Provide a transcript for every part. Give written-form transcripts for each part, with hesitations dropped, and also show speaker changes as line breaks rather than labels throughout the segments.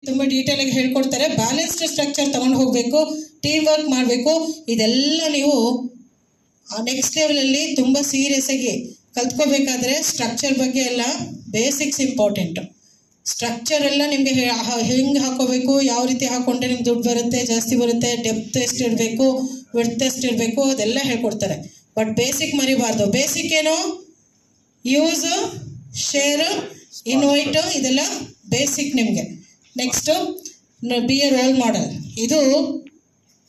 ತುಂಬ ಡೀಟೇಲ್ ಆಗಿ ಹೇಳ್ಕೊಡ್ತಾರೆ. ಬ್ಯಾಲೆನ್ಸ್ಡ್ ಸ್ಟ್ರಕ್ಚರ್ ತಗೊಂಡು ಹೋಗಬೇಕು, ಟೀಮ್ ವರ್ಕ್ ಮಾಡಬೇಕು. ಇದೆಲ್ಲ ನೀವು ನೆಕ್ಸ್ಟ್ ಲೆವೆಲಲ್ಲಿ ತುಂಬ ಸೀರಿಯಸ್ ಆಗಿ ಕಲ್ತ್ಕೋಬೇಕಾದ್ರೆ ಸ್ಟ್ರಕ್ಚರ್ ಬಗ್ಗೆ ಎಲ್ಲ ಬೇಸಿಕ್ಸ್ ಇಂಪಾರ್ಟೆಂಟು. ಸ್ಟ್ರಕ್ಚರ್ ಎಲ್ಲ ನಿಮಗೆ ಹೆಂಗೆ ಹಾಕೋಬೇಕು, ಯಾವ ರೀತಿ ಹಾಕೊಂಡ್ರೆ ನಿಮ್ಗೆ ದುಡ್ಡು ಬರುತ್ತೆ, ಜಾಸ್ತಿ ಬರುತ್ತೆ, ಡೆಪ್ತ್ ಎಷ್ಟು ಇರಬೇಕು, ವಿಡ್ತ್ ಎಷ್ಟು ಇರಬೇಕು, ಅದೆಲ್ಲ ಹೇಳ್ಕೊಡ್ತಾರೆ. ಬಟ್ ಬೇಸಿಕ್ ಮರಿಬಾರ್ದು. ಬೇಸಿಕ್ ಏನು? ಯೂಸ್, ಶೇರ್, ಇನ್ವೈಟ್, ಇದೆಲ್ಲ ಬೇಸಿಕ್ ನಿಮಗೆ. Next be a role model. ಇದು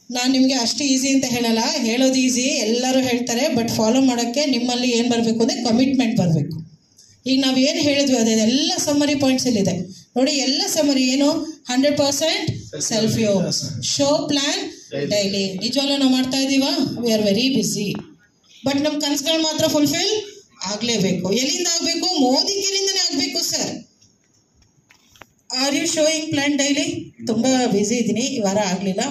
ನಾನು ನಿಮಗೆ ಅಷ್ಟು ಈಸಿ ಅಂತ ಹೇಳಲ್ಲ, ಹೇಳೋದು ಈಸಿ, ಎಲ್ಲರೂ ಹೇಳ್ತಾರೆ. ಬಟ್ ಫಾಲೋ ಮಾಡೋಕ್ಕೆ ನಿಮ್ಮಲ್ಲಿ ಏನು ಬರಬೇಕು ಅಂದರೆ ಕಮಿಟ್ಮೆಂಟ್ ಬರಬೇಕು. ಈಗ ನಾವು ಏನು ಹೇಳಿದ್ವಿ ಅದೆಲ್ಲ ಸಮ್ಮರಿ ಪಾಯಿಂಟ್ಸಲ್ಲಿದೆ ನೋಡಿ. ಎಲ್ಲ ಸಮ್ಮರಿ ಏನು? 100% self use, show, plan, daily. ನಿಜವಾಗ್ಲೂ ನಾವು ಮಾಡ್ತಾ ಇದ್ದೀವಾ? We are very busy. But ನಮ್ಮ ಕನಸುಗಳು ಮಾತ್ರ ಫುಲ್ಫಿಲ್ ಆಗಲೇಬೇಕು. ಎಲ್ಲಿಂದ ಆಗಬೇಕು? ಮೋದಿಗಿರಿಂದನೇ ಆಗಬೇಕು sir. Are you showing plan daily? ತುಂಬ ಬ್ಯುಸಿ ಇದ್ದೀನಿ, ಈ ವಾರ ಆಗಲಿಲ್ಲ,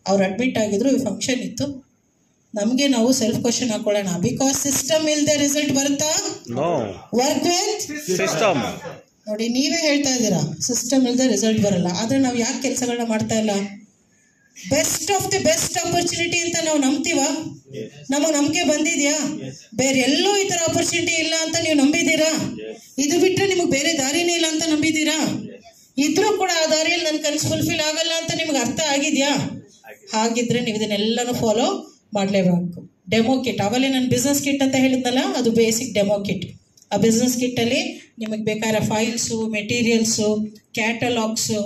ಅವ್ರು ಅಡ್ಮಿಟ್ ಆಗಿದ್ರು, ಈ ಫಂಕ್ಷನ್ ಇತ್ತು. ನಮಗೆ ನಾವು ಸೆಲ್ಫ್ ಕ್ವಶನ್ ಹಾಕೊಳ್ಳೋಣ. ಬಿಕಾಸ್ ಸಿಸ್ಟಮ್ ಇಲ್ಲದೆ ರಿಸಲ್ಟ್ ಬರುತ್ತಾ? Work with system. ನೋಡಿ, ನೀವೇ ಹೇಳ್ತಾ ಇದ್ದೀರಾ ಸಿಸ್ಟಮ್ ಇಲ್ಲದೆ ರಿಸಲ್ಟ್ ಬರಲ್ಲ. ಆದರೆ ನಾವು ಯಾಕೆ ಕೆಲಸಗಳನ್ನ ಮಾಡ್ತಾ ಇಲ್ಲ? Best of the best opportunity ಅಂತ ನಾವು ನಂಬ್ತೀವ? ನಮಗೆ ನಂಬಿಕೆ ಬಂದಿದೆಯಾ? ಬೇರೆ ಎಲ್ಲೂ ಈ ಥರ ಆಪರ್ಚುನಿಟಿ ಇಲ್ಲ ಅಂತ ನೀವು ನಂಬಿದ್ದೀರಾ? ಇದು ಬಿಟ್ಟರೆ ನಿಮಗೆ ಬೇರೆ ದಾರಿನೇ ಇಲ್ಲ ಅಂತ ನಂಬಿದ್ದೀರಾ? ಇದ್ರೂ ಕೂಡ ಆ ದಾರಿಯಲ್ಲಿ ನನ್ನ ಕನಸು ಫುಲ್ಫಿಲ್ ಆಗಲ್ಲ ಅಂತ ನಿಮ್ಗೆ ಅರ್ಥ ಆಗಿದೆಯಾ? ಹಾಗಿದ್ರೆ ನೀವು ಇದನ್ನೆಲ್ಲನೂ ಫಾಲೋ ಮಾಡಲೇಬೇಕು. ಡೆಮೋ ಕಿಟ್, ಅವಲೇ ನಾನು ಬಿಸ್ನೆಸ್ ಕಿಟ್ ಅಂತ ಹೇಳಿದ್ನಲ್ಲ, ಅದು ಬೇಸಿಕ್ ಡೆಮೋ ಕಿಟ್. ಆ ಬಿಸ್ನೆಸ್ ಕಿಟ್ಟಲ್ಲಿ ನಿಮಗೆ ಬೇಕಾದ files, materials, catalogues,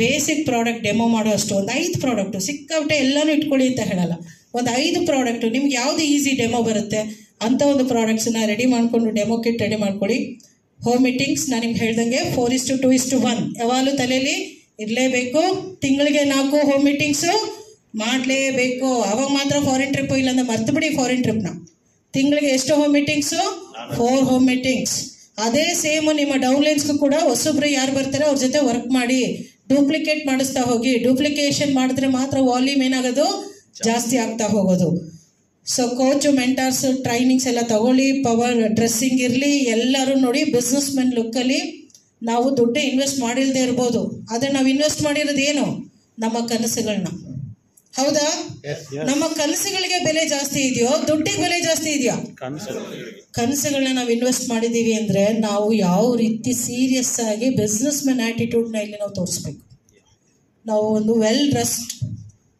basic product demo ಮಾಡುವಷ್ಟು ಒಂದು 5 ಪ್ರಾಡಕ್ಟು, ಸಿಕ್ಕಾಬಿಟ್ಟೆ ಎಲ್ಲನೂ ಇಟ್ಕೊಳ್ಳಿ ಅಂತ ಹೇಳಲ್ಲ, ಒಂದು 5 ಪ್ರಾಡಕ್ಟು ನಿಮ್ಗೆ ಯಾವುದು ಈಸಿ ಡೆಮೋ ಬರುತ್ತೆ ಅಂಥ ಒಂದು ಪ್ರಾಡಕ್ಟ್ಸನ್ನ ರೆಡಿ ಮಾಡಿಕೊಂಡು ಡೆಮೋ ಕಿಟ್ ರೆಡಿ ಮಾಡ್ಕೊಳ್ಳಿ. ಹೋಮ್ ಮೀಟಿಂಗ್ಸ್ ನಾನು ನಿಮ್ಗೆ ಹೇಳ್ದಂಗೆ 4:2:1 ಯಾವಾಗಲೂ ತಲೆಯಲ್ಲಿ ಇರಲೇಬೇಕು. ತಿಂಗಳಿಗೆ 4 ಹೋಮ್ ಮೀಟಿಂಗ್ಸು ಮಾಡಲೇಬೇಕು. ಅವಾಗ ಮಾತ್ರ ಫಾರಿನ್ ಟ್ರಿಪ್ಪು, ಇಲ್ಲಾಂದ್ರೆ ಮರ್ತು ಬಿಡಿ ಫಾರಿನ್ ಟ್ರಿಪ್ನ. ತಿಂಗಳಿಗೆ ಎಷ್ಟು ಹೋಮ್ ಮೀಟಿಂಗ್ಸು? 4 home meetings. ಅದೇ ಸೇಮು ನಿಮ್ಮ ಡೌನ್ಲೈನ್ಸ್ಗೂ ಕೂಡ ಹೊಸೊಬ್ರು ಯಾರು ಬರ್ತಾರೆ ಅವ್ರ ಜೊತೆ ವರ್ಕ್ ಮಾಡಿ, ಡೂಪ್ಲಿಕೇಟ್ ಮಾಡಿಸ್ತಾ ಹೋಗಿ. ಡೂಪ್ಲಿಕೇಶನ್ ಮಾಡಿದ್ರೆ ಮಾತ್ರ ವಾಲ್ಯೂಮ್ ಏನಾಗೋದು? ಜಾಸ್ತಿ ಆಗ್ತಾ ಹೋಗೋದು. ಸೊ ಕೋಚು, ಮೆಂಟರ್ಸು, ಟ್ರೈನಿಂಗ್ಸ್ ಎಲ್ಲ ತಗೊಳ್ಳಿ. ಪವರ್ ಡ್ರೆಸ್ಸಿಂಗ್ ಇರಲಿ. ಎಲ್ಲರೂ ನೋಡಿ, ಬಿಸ್ನೆಸ್ ಮೆನ್ ಲುಕ್ಕಲ್ಲಿ ನಾವು ದುಡ್ಡು ಇನ್ವೆಸ್ಟ್ ಮಾಡಿಲ್ಲದೆ ಇರ್ಬೋದು, ಆದರೆ ನಾವು ಇನ್ವೆಸ್ಟ್ ಮಾಡಿರೋದು ಏನು? ನಮ್ಮ ಕನಸುಗಳನ್ನ. ಹೌದಾ? ನಮ್ಮ ಕನಸುಗಳಿಗೆ ಬೆಲೆ ಜಾಸ್ತಿ ಇದೆಯೋ, ದುಡ್ಡಿಗೆ ಬೆಲೆ ಜಾಸ್ತಿ ಇದೆಯಾ? ಕನಸುಗಳನ್ನ ನಾವು ಇನ್ವೆಸ್ಟ್ ಮಾಡಿದ್ದೀವಿ ಅಂದರೆ ನಾವು ಯಾವ ರೀತಿ ಸೀರಿಯಸ್ ಆಗಿ ಬಿಸ್ನೆಸ್ ಮೆನ್ ಆ್ಯಟಿಟ್ಯೂಡ್ನ ಇಲ್ಲಿ ನಾವು ತೋರಿಸ್ಬೇಕು. ನಾವು ಒಂದು ವೆಲ್ ಡ್ರೆಸ್ಡ್,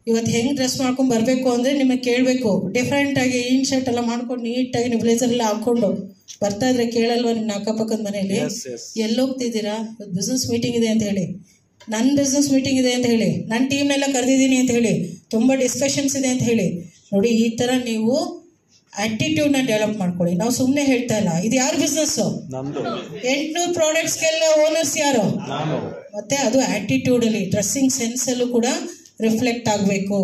ಇವತ್ತು ಹೆಂಗೆ ಡ್ರೆಸ್ ಮಾಡ್ಕೊಂಡು ಬರಬೇಕು ಅಂದರೆ ನಿಮಗೆ ಕೇಳಬೇಕು. ಡಿಫ್ರೆಂಟಾಗಿ ಇನ್ ಶರ್ಟ್ ಎಲ್ಲ ಮಾಡ್ಕೊಂಡು ನೀಟಾಗಿ ನೀವು ಬ್ಲೇಸರ್ ಎಲ್ಲ ಹಾಕ್ಕೊಂಡು ಬರ್ತಾ ಇದ್ರೆ ಕೇಳಲ್ವ ನಿಮ್ಮ ಅಕ್ಕಪಕ್ಕದ ಮನೆಯಲ್ಲಿ? ಎಲ್ಲೋಗ್ತಿದ್ದೀರಾ? ಬಿಸ್ನೆಸ್ ಮೀಟಿಂಗ್ ಇದೆ ಅಂತ ಹೇಳಿ, ನನ್ನ ಬಿಸ್ನೆಸ್ ಮೀಟಿಂಗ್ ಇದೆ ಅಂತ ಹೇಳಿ, ನನ್ನ ಟೀಮ್ನೆಲ್ಲ ಕರೆದಿದ್ದೀನಿ ಅಂತ ಹೇಳಿ, ತುಂಬ ಡಿಸ್ಕಷನ್ಸ್ ಇದೆ ಅಂತ ಹೇಳಿ. ನೋಡಿ, ಈ ಥರ ನೀವು ಆ್ಯಟಿಟ್ಯೂಡ್ನ ಡೆವಲಪ್ ಮಾಡ್ಕೊಳ್ಳಿ. ನಾವು ಸುಮ್ಮನೆ ಹೇಳ್ತಾ ಇಲ್ಲ. ಇದು ಯಾರು ಬಿಸ್ನೆಸ್ಸು? 800 ಪ್ರಾಡಕ್ಟ್ಸ್ಗೆಲ್ಲ ಓನರ್ಸ್ ಯಾರು? ಮತ್ತೆ ಅದು ಆ್ಯಟಿಟ್ಯೂಡಲ್ಲಿ, ಡ್ರೆಸ್ಸಿಂಗ್ ಸೆನ್ಸಲ್ಲೂ ಕೂಡ ರಿಫ್ಲೆಕ್ಟ್ ಆಗಬೇಕು.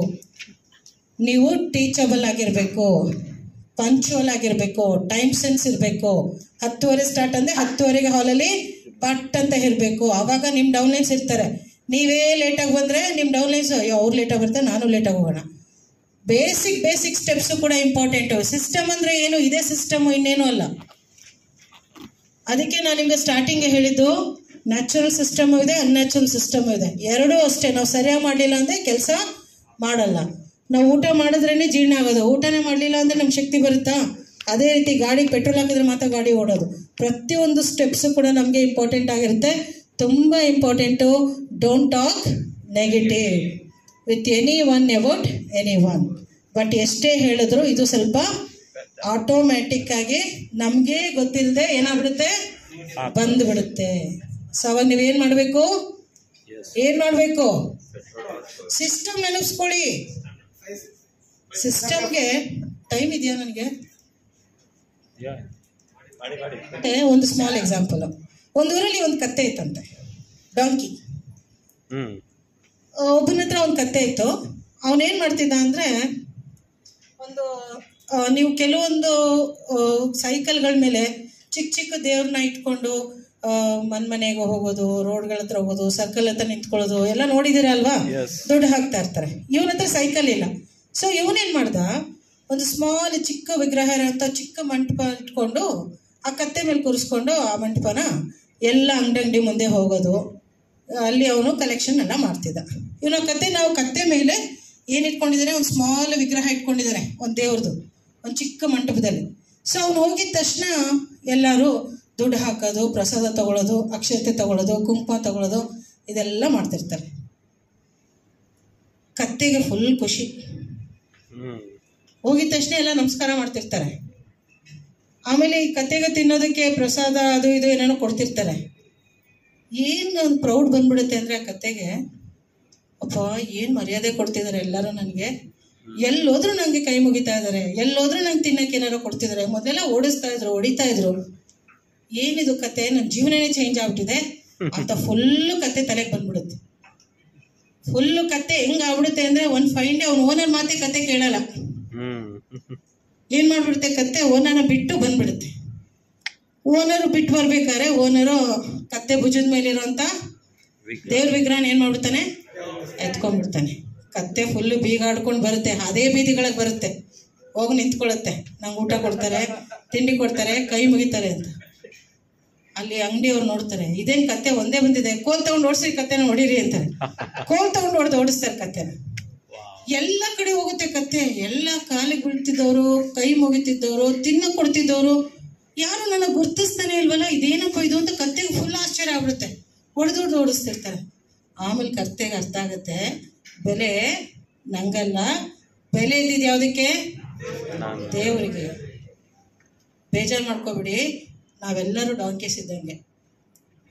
ನೀವು ಟೀಚಬಲ್ ಆಗಿರಬೇಕು, ಪಂಚುವಲ್ ಆಗಿರಬೇಕು, ಟೈಮ್ ಸೆನ್ಸ್ ಇರಬೇಕು. 10:30 ಸ್ಟಾರ್ಟ್ ಅಂದರೆ 10:30ಗೆ ಹಾಲಲ್ಲಿ ಪಟ್ ಅಂತ ಇರಬೇಕು. ಆವಾಗ ನಿಮ್ಮ ಡೌನ್ಲೈನ್ಸ್ ಇರ್ತಾರೆ. ನೀವೇ ಲೇಟಾಗಿ ಬಂದರೆ ನಿಮ್ಮ ಡೌನ್ಲೈನ್ಸ್, ಅವ್ರು ಲೇಟಾಗಿ ಬರ್ತಾರೆ, ನಾನು ಲೇಟಾಗಿ ಹೋಗೋಣ. ಬೇಸಿಕ್ ಸ್ಟೆಪ್ಸು ಕೂಡ ಇಂಪಾರ್ಟೆಂಟು. ಸಿಸ್ಟಮ್ ಅಂದರೆ ಏನು? ಇದೇ ಸಿಸ್ಟಮು, ಇನ್ನೇನು ಅಲ್ಲ. ಅದಕ್ಕೆ ನಾನು ನಿಮಗೆ ಸ್ಟಾರ್ಟಿಂಗ್ಗೆ ಹೇಳಿದ್ದು, ನ್ಯಾಚುರಲ್ ಸಿಸ್ಟಮು ಇದೆ, ಅನ್ಯಾಚುರಲ್ ಸಿಸ್ಟಮು ಇದೆ. ಎರಡೂ ಅಷ್ಟೇ. ನಾವು ಸರಿಯಾಗಿ ಮಾಡಲಿಲ್ಲ ಅಂದರೆ ಕೆಲಸ ಮಾಡಲ್ಲ. ನಾವು ಊಟ ಮಾಡಿದ್ರೇ ಜೀರ್ಣ ಆಗೋದು. ಊಟನೇ ಮಾಡಲಿಲ್ಲ ಅಂದರೆ ನಮ್ಮ ಶಕ್ತಿ ಬರುತ್ತಾ? ಅದೇ ರೀತಿ ಗಾಡಿಗೆ ಪೆಟ್ರೋಲ್ ಹಾಕಿದ್ರೆ ಮಾತ್ರ ಗಾಡಿ ಓಡೋದು. ಪ್ರತಿಯೊಂದು ಸ್ಟೆಪ್ಸು ಕೂಡ ನಮಗೆ ಇಂಪಾರ್ಟೆಂಟ್ ಆಗಿರುತ್ತೆ. ತುಂಬ important. Don't talk negative with any one about any one. But ಎಷ್ಟೇ ಹೇಳಿದ್ರು ಇದು ಸ್ವಲ್ಪ ಆಟೋಮ್ಯಾಟಿಕ್ ಆಗಿ ನಮಗೆ ಗೊತ್ತಿಲ್ಲದೆ ಏನಾಗ್ಬಿಡುತ್ತೆ? ಬಂದುಬಿಡುತ್ತೆ. ಸೊ ಅವಾಗ ನೀವೇನು ಮಾಡಬೇಕು? ಸಿಸ್ಟಮ್ ನೆನಪಿಸ್ಕೊಳ್ಳಿ. ಸಿಸ್ಟಮ್ಗೆ ಟೈಮ್ ಇದೆಯಾ ನನಗೆ? ಒಂದು ಸ್ಮಾಲ್ ಎಕ್ಸಾಂಪಲ್. ಒಂದು ಊರಲ್ಲಿ ಒಂದು ಕತ್ತೆ ಇತ್ತಂತೆ, ಡಾಂಕಿ. ಒಬ್ಬನ ಹತ್ರ ಒಂದು ಕತ್ತೆ ಇತ್ತು. ಅವನೇನು ಮಾಡ್ತಿದ್ದ ಅಂದರೆ, ಒಂದು ನೀವು ಕೆಲವೊಂದು ಸೈಕಲ್ಗಳ ಮೇಲೆ ಚಿಕ್ಕ ದೇವ್ರನ್ನ ಇಟ್ಕೊಂಡು ಮನೆಗೆ ಹೋಗೋದು, ರೋಡ್ಗಳ ಹತ್ರ ಹೋಗೋದು, ಸರ್ಕಲ್ ಹತ್ರ ನಿಂತ್ಕೊಳ್ಳೋದು ಎಲ್ಲ ನೋಡಿದಿರ ಅಲ್ವಾ? ದುಡ್ಡು ಹಾಕ್ತಾ ಇರ್ತಾರೆ. ಇವನ ಹತ್ರ ಸೈಕಲ್ ಇಲ್ಲ. ಸೊ ಇವನೇನು ಮಾಡ್ದ, ಒಂದು ಸ್ಮಾಲ್ ಚಿಕ್ಕ ವಿಗ್ರಹ ಇರೋಂಥ ಚಿಕ್ಕ ಮಂಟಪ ಇಟ್ಕೊಂಡು ಆ ಕತ್ತೆ ಮೇಲೆ ಕೂರಿಸ್ಕೊಂಡು ಆ ಮಂಟಪನ ಎಲ್ಲ ಅಂಗಡಿ ಮುಂದೆ ಹೋಗೋದು, ಅಲ್ಲಿ ಅವನು ಕಲೆಕ್ಷನ್ ಎಲ್ಲ ಮಾಡ್ತಿದ್ದ. ಇವನ ಕತೆ, ನಾವು ಕತ್ತೆ ಮೇಲೆ ಏನು ಇಟ್ಕೊಂಡಿದ್ದಾರೆ, ಒಂದು ಸ್ಮಾಲ್ ವಿಗ್ರಹ ಇಟ್ಕೊಂಡಿದ್ದಾರೆ, ಒಂದು ದೇವ್ರದ್ದು, ಒಂದು ಚಿಕ್ಕ ಮಂಟಪದಲ್ಲಿ. ಸೊ ಅವ್ನು ಹೋಗಿದ ತಕ್ಷಣ ಎಲ್ಲರೂ ದುಡ್ಡು ಹಾಕೋದು, ಪ್ರಸಾದ ತಗೊಳ್ಳೋದು, ಅಕ್ಷತೆ ತಗೊಳ್ಳೋದು, ಕುಂಕುಮ ತಗೊಳ್ಳೋದು, ಇದೆಲ್ಲ ಮಾಡ್ತಿರ್ತಾರೆ. ಕತ್ತೆಗೆ ಫುಲ್ ಖುಷಿ. ಹೋಗಿದ ತಕ್ಷಣ ಎಲ್ಲ ನಮಸ್ಕಾರ ಮಾಡ್ತಿರ್ತಾರೆ. ಆಮೇಲೆ ಈ ಕತ್ತೆಗೆ ತಿನ್ನೋದಕ್ಕೆ ಪ್ರಸಾದ ಅದು ಇದು ಏನೇನೋ ಕೊಡ್ತಿರ್ತಾರೆ. ಏನು ಒಂದು ಪ್ರೌಡ್ ಬಂದ್ಬಿಡುತ್ತೆ ಅಂದರೆ ಆ ಕತ್ತೆಗೆ, ಅಪ್ಪ ಏನು ಮರ್ಯಾದೆ ಕೊಡ್ತಿದ್ದಾರೆ ಎಲ್ಲರೂ ನನಗೆ, ಎಲ್ಲೋದ್ರೂ ನನಗೆ ಕೈ ಮುಗಿತಾ ಇದ್ದಾರೆ, ಎಲ್ಲೋದ್ರೂ ನಂಗೆ ತಿನ್ನಕ್ಕೆ ಏನಾರು ಕೊಡ್ತಿದ್ದಾರೆ. ಮೊದಲೆಲ್ಲ ಓಡಿಸ್ತಾ ಇದ್ರು, ಹೊಡಿತಾ ಇದ್ರು. ಏನಿದು ಕತೆ, ನನ್ನ ಜೀವನನೇ ಚೇಂಜ್ ಆಗ್ಬಿಟ್ಟಿದೆ ಅಂತ ಫುಲ್ಲು ಕತೆ ತಲೆಗೆ ಬಂದ್ಬಿಡುತ್ತೆ. ಫುಲ್ಲು ಕತೆ ಹೆಂಗ್ ಆಗ್ಬಿಡುತ್ತೆ ಅಂದ್ರೆ, ಒಂದು ಫೈನ್ ಡೇ ಅವ್ನು ಓನರ್ ಮಾತೆ ಕತೆ ಕೇಳಲ್ಲ. ಏನ್ ಮಾಡ್ಬಿಡುತ್ತೆ ಕತ್ತೆ, ಓನರ್ನ ಬಿಟ್ಟು ಬಂದ್ಬಿಡುತ್ತೆ. ಓನರು ಬಿಟ್ಟು ಬರ್ಬೇಕಾದ್ರೆ ಓನರು ಕತ್ತೆ ಭುಜದ ಮೇಲಿರುವಂತ ದೇವ್ರ ವಿಗ್ರಹನ ಏನ್ ಮಾಡ್ಬಿಡ್ತಾನೆ, ಎತ್ಕೊಂಡ್ಬಿಡ್ತಾನೆ. ಕತ್ತೆ ಫುಲ್ಲು ಬೀಗಾಡ್ಕೊಂಡು ಬರುತ್ತೆ, ಅದೇ ಬೀದಿಗಳಿಗೆ ಬರುತ್ತೆ, ಹೋಗಿ ನಿಂತ್ಕೊಳ್ಳುತ್ತೆ. ನಂಗೆ ಊಟ ಕೊಡ್ತಾರೆ, ತಿಂಡಿ ಕೊಡ್ತಾರೆ, ಕೈ ಮುಗಿತಾರೆ ಅಂತ. ಅಲ್ಲಿ ಅಂಗಡಿಯವ್ರು ನೋಡ್ತಾರೆ, ಇದೇನ್ ಕತ್ತೆ ಒಂದೇ ಬಂದಿದೆ, ಕೋಲ್ ತಗೊಂಡು ಓಡಿಸ್ರಿ, ಕತ್ತೆನ ಹೊಡೀರಿ ಅಂತಾರೆ. ಕೋಲ್ ತಗೊಂಡು ಓಡಿಸ್ತಾರೆ ಕತ್ತೆನ. ಎಲ್ಲ ಕಡೆ ಹೋಗುತ್ತೆ ಕತ್ತೆ. ಎಲ್ಲ ಕಾಲಿಗೆ ಬೀಳ್ತಿದ್ದವರು, ಕೈ ಮುಗಿತಿದ್ದವರು, ತಿನ್ನ ಕೊಡ್ತಿದ್ದವರು, ಯಾರು ನನ್ನ ಗುರ್ತಿಸ್ತಾನೆ ಇಲ್ವಲ್ಲ, ಇದೇನಪ್ಪ ಇದು ಅಂತ ಕತ್ತೆಗೆ ಫುಲ್ ಆಶ್ಚರ್ಯ ಆಗ್ಬಿಡುತ್ತೆ. ಹೊಡೆದು ಓಡಿಸ್ತಿರ್ತಾರೆ. ಆಮೇಲೆ ಕತ್ತೆಗೆ ಅರ್ಥ ಆಗುತ್ತೆ, ಬೆಲೆ ನಂಗಲ್ಲ, ಬೆಲೆ ಇದ್ದಿದ್ದು ಯಾವುದಕ್ಕೆ, ದೇವರಿಗೆ. ಬೇಜಾರು ಮಾಡ್ಕೋಬಿಡಿ, ನಾವೆಲ್ಲರೂ ಡಾಂಕೇಸ್ ಇದ್ದಂಗೆ.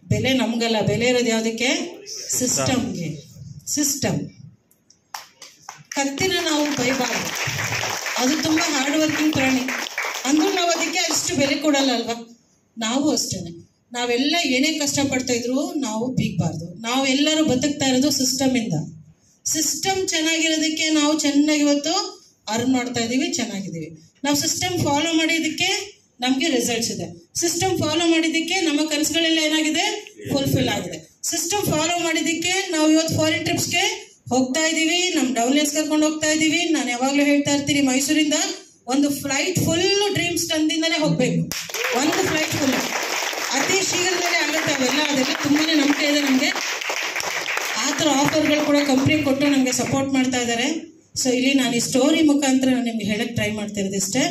ಬೆಲೆ ನಮ್ಗಲ್ಲ, ಬೆಲೆ ಇರೋದು ಯಾವುದಕ್ಕೆ, ಸಿಸ್ಟಮ್ಗೆ. ಸಿಸ್ಟಮ್. ಕತ್ತಿನ ನಾವು ಬೈಬಾರ್ದು, ಅದು ತುಂಬಾ ಹಾರ್ಡ್ ವರ್ಕಿಂಗ್ ಪ್ರಾಣಿ. ಅಂದ್ರೂ ನಾವು ಅದಕ್ಕೆ ಅಷ್ಟು ಬೆಲೆ ಕೊಡಲ್ಲ ಅಲ್ವಾ. ನಾವು ಅಷ್ಟೇನೆ, ನಾವೆಲ್ಲ ಏನೇ ಕಷ್ಟಪಡ್ತಾ ಇದ್ರು ನಾವು ಬೀಗಬಾರ್ದು. ನಾವೆಲ್ಲರೂ ಬದುಕ್ತಾ ಇರೋದು ಸಿಸ್ಟಮ್ ಇಂದ. ಸಿಸ್ಟಮ್ ಚೆನ್ನಾಗಿರೋದಕ್ಕೆ ನಾವು ಚೆನ್ನಾಗಿ ಇವತ್ತು ಅರ್ನ್ ಮಾಡ್ತಾ ಇದೀವಿ, ಚೆನ್ನಾಗಿದ್ದೀವಿ. ನಾವು ಸಿಸ್ಟಮ್ ಫಾಲೋ ಮಾಡಿದ್ದಕ್ಕೆ ನಮ್ಗೆ ರಿಸಲ್ಟ್ಸ್ ಇದೆ. ಸಿಸ್ಟಮ್ ಫಾಲೋ ಮಾಡಿದ್ದಕ್ಕೆ ನಮ್ಮ ಕನಸುಗಳೆಲ್ಲ ಏನಾಗಿದೆ, ಫುಲ್ಫಿಲ್ ಆಗಿದೆ. ಸಿಸ್ಟಮ್ ಫಾಲೋ ಮಾಡಿದ್ದಕ್ಕೆ ನಾವು ಇವತ್ತು ಫಾರಿನ್ ಟ್ರಿಪ್ಸ್ಗೆ ಹೋಗ್ತಾ ಇದೀವಿ, ನಮ್ ಡೌನ್ಲೆಸ್ ಕರ್ಕೊಂಡು ಹೋಗ್ತಾ ಇದೀವಿ. ನಾನು ಯಾವಾಗ್ಲೂ ಹೇಳ್ತಾ ಇರ್ತೀನಿ, ಮೈಸೂರಿಂದ ಒಂದು ಫ್ಲೈಟ್ ಫುಲ್ ಡ್ರೀಮ್ಸ್ ತಂದಿಂದಾನೇ ಹೋಗ್ಬೇಕು. ಒಂದು ಫ್ಲೈಟ್ ಫುಲ್ ಅತಿ ಶೀಘ್ರದಲ್ಲೇ ಆಗುತ್ತೆ ಅವೆಲ್ಲ. ಅದೆಲ್ಲ ತುಂಬಾನೇ ನಂಬಿಕೆ ಇದೆ ನಮ್ಗೆ. ಆ ಥರ ಆಫರ್ಗಳು ಕೂಡ ಕಂಪ್ನಿ ಕೊಟ್ಟು ನಮಗೆ ಸಪೋರ್ಟ್ ಮಾಡ್ತಾ ಇದ್ದಾರೆ. ಸೊ ಇಲ್ಲಿ ನಾನು ಈ ಸ್ಟೋರಿ ಮುಖಾಂತರ ನಾನು ನಿಮ್ಗೆ ಹೇಳಕ್ ಟ್ರೈ ಮಾಡ್ತಾ ಇರೋದಿಷ್ಟೇ,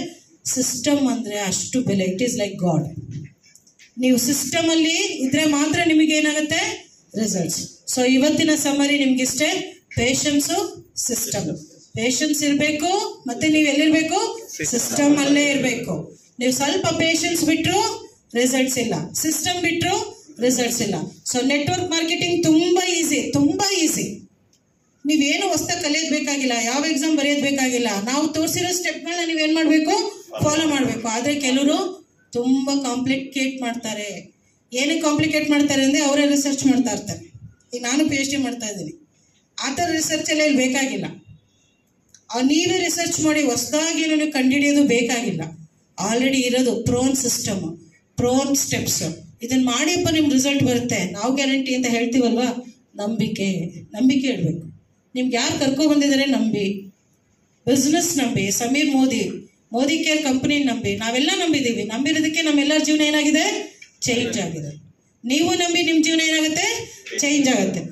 ಸಿಸ್ಟಮ್ ಅಂದ್ರೆ ಅಷ್ಟು ಬೆಲೆ. It is like god. ನೀವು ಸಿಸ್ಟಮ್ ಅಲ್ಲಿ ಇದ್ರೆ ಮಾತ್ರ ನಿಮಗೆ ಏನಾಗುತ್ತೆ, ರಿಸಲ್ಟ್ಸ್. ಸೊ ಇವತ್ತಿನ ಸಮರಿ ನಿಮ್ಗಿಷ್ಟೇ, ಪೇಷನ್ಸು, ಸಿಸ್ಟಮ್. ಪೇಷನ್ಸ್ ಇರಬೇಕು, ಮತ್ತೆ ನೀವು ಎಲ್ಲಿರ್ಬೇಕು, ಸಿಸ್ಟಮ್ ಅಲ್ಲೇ ಇರಬೇಕು. ನೀವು ಸ್ವಲ್ಪ ಪೇಷನ್ಸ್ ಬಿಟ್ರು ರಿಸಲ್ಟ್ಸ್ ಇಲ್ಲ, ಸಿಸ್ಟಮ್ ಬಿಟ್ರು ರಿಸಲ್ಟ್ಸ್ ಇಲ್ಲ. ಸೊ ನೆಟ್ವರ್ಕ್ ಮಾರ್ಕೆಟಿಂಗ್ ತುಂಬಾ ಈಸಿ, ತುಂಬಾ ಈಸಿ. ನೀವೇನು ಹೊಸದಾಗಿ ಕಲಿಯೋದ್ ಬೇಕಾಗಿಲ್ಲ, ಯಾವ ಎಕ್ಸಾಮ್ ಬರೆಯೋದ್ ಬೇಕಾಗಿಲ್ಲ. ನಾವು ತೋರಿಸಿರೋ ಸ್ಟೆಪ್ಗಳನ್ನ ನೀವೇನ್ ಮಾಡ್ಬೇಕು, ಫಾಲೋ ಮಾಡ್ಬೇಕು. ಆದ್ರೆ ಕೆಲವರು ತುಂಬಾ ಕಾಂಪ್ಲಿಕೇಟ್ ಮಾಡ್ತಾರೆ. ಏನಕ್ಕೆ ಕಾಂಪ್ಲಿಕೇಟ್ ಮಾಡ್ತಾರೆ ಅಂದ್ರೆ, ಅವರೇ ರಿಸರ್ಚ್ ಮಾಡ್ತಾ ಇರ್ತಾರೆ. ಈಗ ನಾನು PhD ಮಾಡ್ತಾ ಇದ್ದೀನಿ, ಆ ಥರ ರಿಸರ್ಚ್ ಎಲ್ಲ ಇಲ್ಲಿ ಬೇಕಾಗಿಲ್ಲ. ನೀವೇ ರಿಸರ್ಚ್ ಮಾಡಿ ಹೊಸದಾಗಿ ಏನು ಕಂಡುಹಿಡಿಯೋದು ಬೇಕಾಗಿಲ್ಲ. ಆಲ್ರೆಡಿ ಇರೋದು ಪ್ರೋನ್ ಸಿಸ್ಟಮ್, ಪ್ರೋನ್ ಸ್ಟೆಪ್ಸ್. ಇದನ್ನ ಮಾಡಿಯಪ್ಪ ನಿಮ್ಗೆ ರಿಸಲ್ಟ್ ಬರುತ್ತೆ, ನಾವು ಗ್ಯಾರಂಟಿ ಅಂತ ಹೇಳ್ತೀವಲ್ವಾ. ನಂಬಿಕೆ, ನಂಬಿಕೆ ಇಡಬೇಕು. ನಿಮ್ಗೆ ಯಾರು ಕರ್ಕೊ ಬಂದಿದ್ದಾರೆ ನಂಬಿ, ಬಿಸ್ನೆಸ್ ನಂಬಿ, ಸಮೀರ್ ಮೋದಿ ಕೇರ್ ಕಂಪನಿ ನಂಬಿ, ನಾವೆಲ್ಲ ನಂಬಿದ್ದೀವಿ. ನಂಬಿರೋದಕ್ಕೆ ನಮ್ಮೆಲ್ಲರ ಜೀವನ ಏನಾಗಿದೆ, ಚೇಂಜ್ ಆಗಿದೆ. ನೀವು ನಂಬಿ, ನಿಮ್ಮ ಜೀವನ ಏನಾಗುತ್ತೆ, ಚೇಂಜ್ ಆಗುತ್ತೆ.